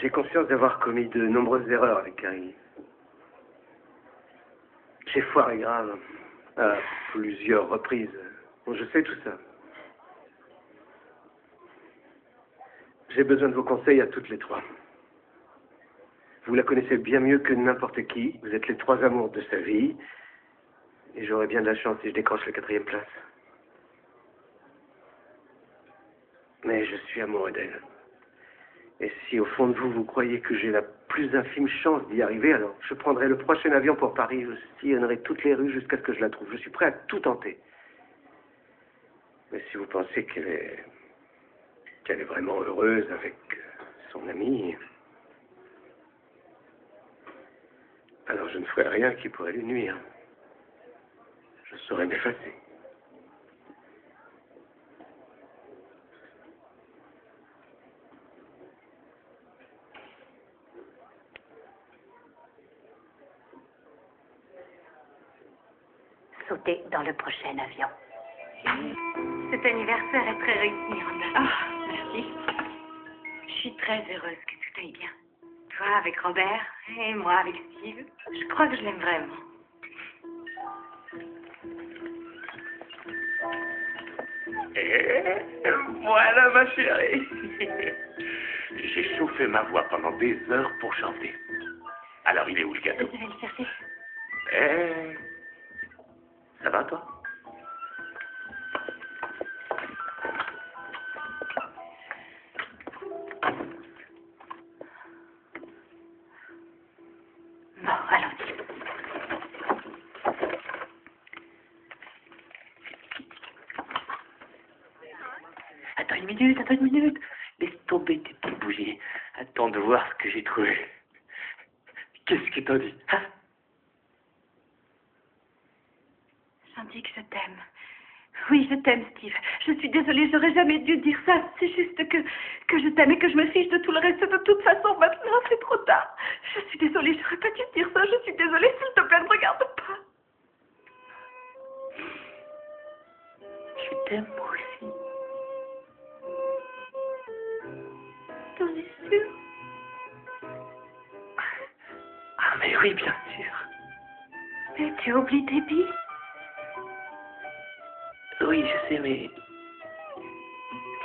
J'ai conscience d'avoir commis de nombreuses erreurs avec Carrie. J'ai foiré grave, à plusieurs reprises. Bon, je sais tout ça. J'ai besoin de vos conseils à toutes les trois. Vous la connaissez bien mieux que n'importe qui. Vous êtes les trois amours de sa vie. Et j'aurais bien de la chance si je décroche la 4e place. Mais je suis amoureux d'elle. Et si au fond de vous, vous croyez que j'ai la plus infime chance d'y arriver, alors je prendrai le prochain avion pour Paris. Je sillonnerai toutes les rues jusqu'à ce que je la trouve. Je suis prêt à tout tenter. Mais si vous pensez qu'elle est vraiment heureuse avec son ami, alors je ne ferai rien qui pourrait lui nuire. Je saurais m'effacer. Sauter dans le prochain avion. Cet anniversaire est très réussi, Rhonda. Ah, merci. Je suis très heureuse que tout aille bien. Toi avec Robert et moi avec Steve. Je crois que je l'aime vraiment. Et voilà ma chérie. J'ai chauffé ma voix pendant des heures pour chanter. Alors il est où le gâteau? Je vais le chercher. Eh, ça va toi? Bon, allons-y. Attends une minute. Laisse tomber tes petites bougies. Attends de voir ce que j'ai trouvé. Qu'est-ce que t'as dit, hein? J'en dis que je t'aime. Oui, je t'aime, Steve. Je suis désolée, j'aurais jamais dû dire ça. C'est juste que je t'aime et que je me fiche de tout le reste. De toute façon, maintenant, c'est trop tard. Je suis désolée, j'aurais pas dû te dire ça. Je suis désolée, s'il te plaît, ne regarde pas. Je t'aime moi aussi. T'en es sûre? Ah mais oui, bien sûr. Mais tu oublies tes billes? Oui, je sais, mais...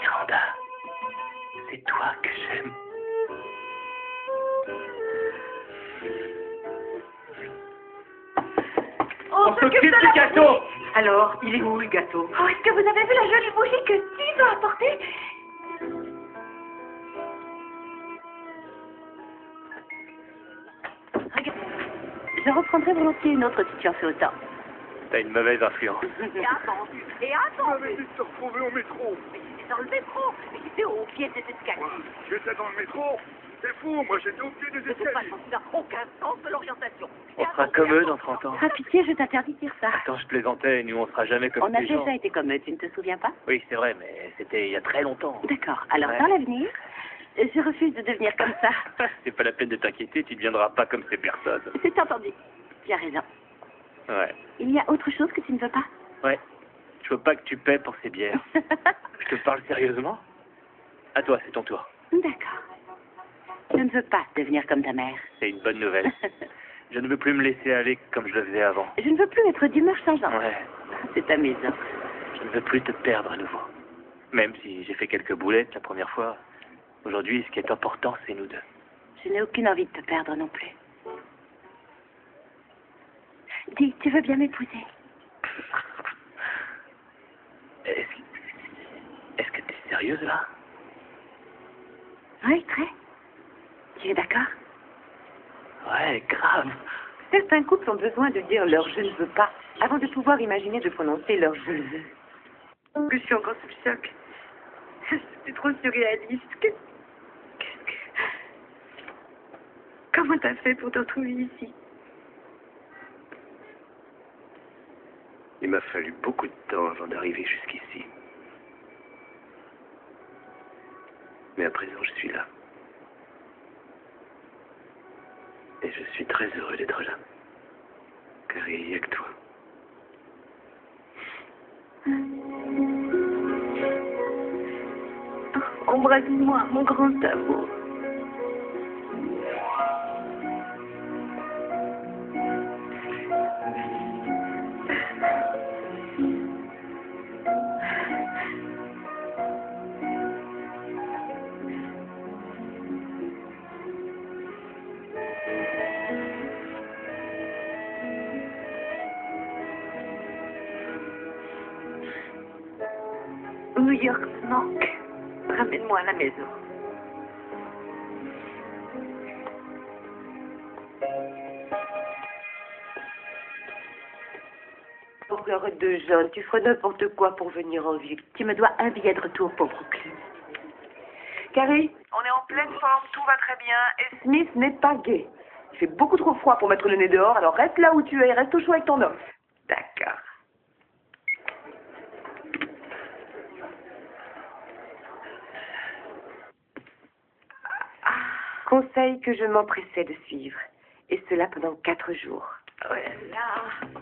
Miranda, c'est toi que j'aime. On s'occupe du gâteau. Alors, il est où le gâteau? Oh, est-ce que vous avez vu la jolie bougie que Steve a apportée? Regarde. Je reprendrai volontiers une autre si tu en fais autant. T'as une mauvaise influence. Et attends. Tu m'avais dit de te retrouver au métro. Mais j'étais dans le métro. Mais j'étais au pied de cet escalier. J'étais dans le métro. C'est fou, moi j'étais au pied des De toute escaliers. façon, tu n'as aucun sens de l'orientation. On sera comme eux dans 30 ans. Ah, pitié, je t'interdis de dire ça. Quand je plaisantais, nous on sera jamais comme On a ces gens. déjà été comme eux, tu ne te souviens pas? Oui, c'est vrai, mais c'était il y a très longtemps. D'accord. Alors, Ouais. dans l'avenir, je refuse de devenir comme ça. C'est pas la peine de t'inquiéter, tu ne deviendras pas comme ces personnes. C'est entendu. Tu as raison. Ouais. Il y a autre chose que tu ne veux pas? Ouais. Je veux pas que tu paies pour ces bières. Je te parle sérieusement? À toi, c'est ton tour. D'accord. Je ne veux pas devenir comme ta mère. C'est une bonne nouvelle. Je ne veux plus me laisser aller comme je le faisais avant. Je ne veux plus être d'humeur changeante. Ouais. C'est amusant. Je ne veux plus te perdre à nouveau. Même si j'ai fait quelques boulettes la première fois, aujourd'hui, ce qui est important, c'est nous deux. Je n'ai aucune envie de te perdre non plus. Dis, tu veux bien m'épouser? Est-ce que tu es sérieuse, là? Oui, très. Tu es d'accord? Ouais, grave. Certains couples ont besoin de dire leur je ne veux pas avant de pouvoir imaginer de prononcer leur je le veux. Je suis encore sous le choc. C'est trop surréaliste. Comment t'as fait pour te retrouver ici? Il m'a fallu beaucoup de temps avant d'arriver jusqu'ici. Mais à présent, je suis là. Et je suis très heureux d'être là. Car il n'y a que toi. Embrasse-moi, mon grand amour. New York te manque. Ramène-moi à la maison. Encore 2 gens, tu ferais n'importe quoi pour venir en ville. Tu me dois un billet de retour pour Brooklyn. Carrie, on est en pleine forme, tout va très bien. Et Smith n'est pas gay. Il fait beaucoup trop froid pour mettre le nez dehors, alors reste là où tu es, reste au chaud avec ton homme. D'accord. Conseil que je m'empressais de suivre. Et cela pendant 4 jours. Oh là là.